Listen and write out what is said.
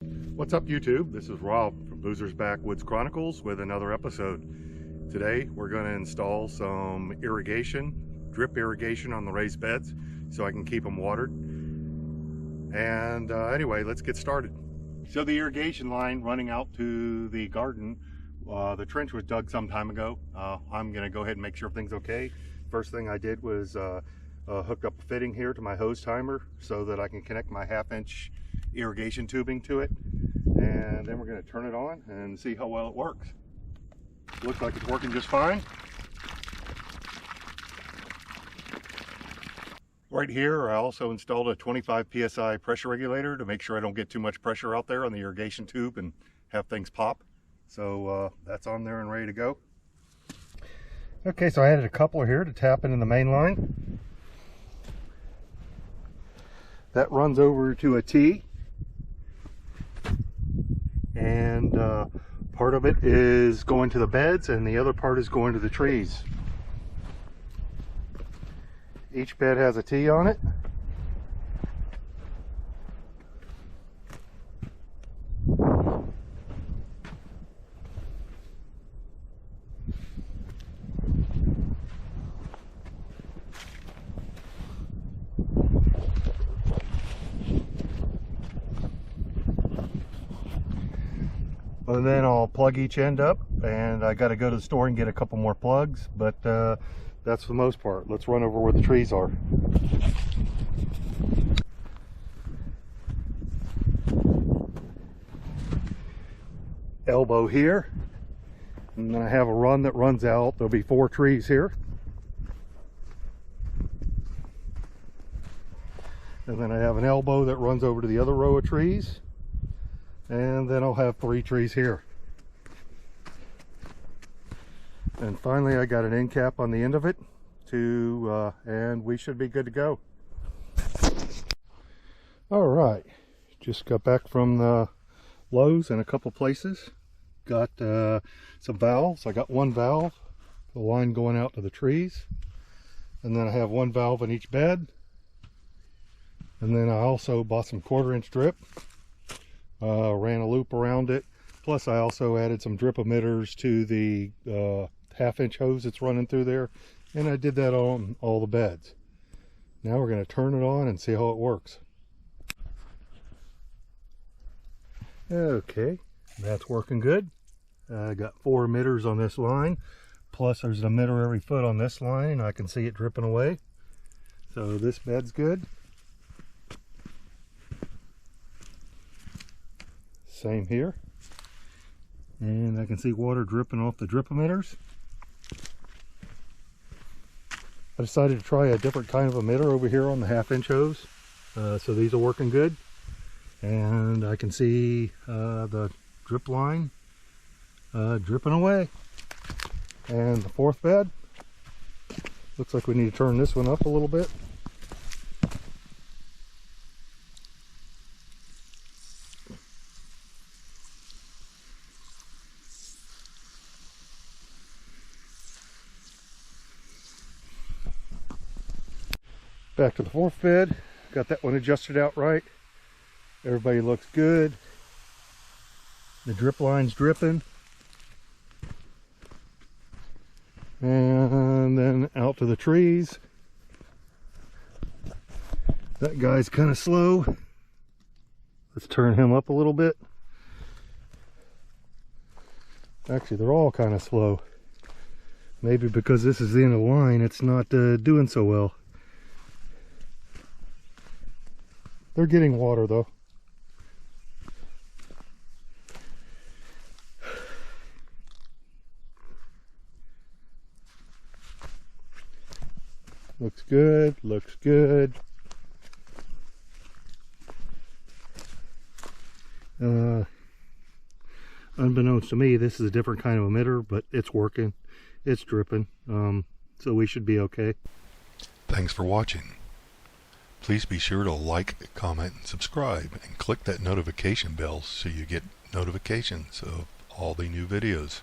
What's up, YouTube? This is Rob from Boozer's Backwoods Chronicles with another episode. Today we're going to install some drip irrigation on the raised beds so I can keep them watered. And anyway, let's get started. So the irrigation line running out to the garden, the trench was dug some time ago. I'm going to go ahead and make sure everything's okay. First thing I did was hook up a fitting here to my hose timer so that I can connect my 1/2-inch irrigation tubing to it, and then we're going to turn it on and see how well it works. Looks like it's working just fine. Right here I also installed a 25 psi pressure regulator to make sure I don't get too much pressure out there on the irrigation tube and have things pop. So that's on there and ready to go. Okay, so I added a coupler here to tap into the main line. That runs over to a T, and part of it is going to the beds and the other part is going to the trees. Each bed has a T on it. And then I'll plug each end up, and I got to go to the store and get a couple more plugs, but that's the most part. Let's run over where the trees are. Elbow here, and then I have a run that runs out. There'll be 4 trees here, and then I have an elbow that runs over to the other row of trees. And then I'll have 3 trees here. And finally I got an end cap on the end of it and we should be good to go. Alright, just got back from the Lowe's in a couple places. Got some valves. I got 1 valve, the line going out to the trees. And then I have 1 valve in each bed. And then I also bought some 1/4-inch drip. Ran a loop around it, plus I also added some drip emitters to the 1/2-inch hose that's running through there, and I did that on all the beds. Now we're going to turn it on and see how it works. Okay, that's working good. I got 4 emitters on this line, plus there's an emitter every foot on this line, and I can see it dripping away. So this bed's good. Same here, and I can see water dripping off the drip emitters. I decided to try a different kind of emitter over here on the 1/2-inch hose, so these are working good, and I can see the drip line dripping away. And the 4th bed, looks like we need to turn this one up a little bit. Back to the 4th bed, got that one adjusted out right. Everybody looks good. The drip line's dripping. And then out to the trees. That guy's kind of slow. Let's turn him up a little bit. Actually, they're all kind of slow. Maybe because this is the end of the line, it's not doing so well. They're getting water though. Looks good, looks good. Unbeknownst to me, this is a different kind of emitter, but it's working. It's dripping, so we should be okay. Thanks for watching. Please be sure to like, comment, and subscribe, and click that notification bell so you get notifications of all the new videos.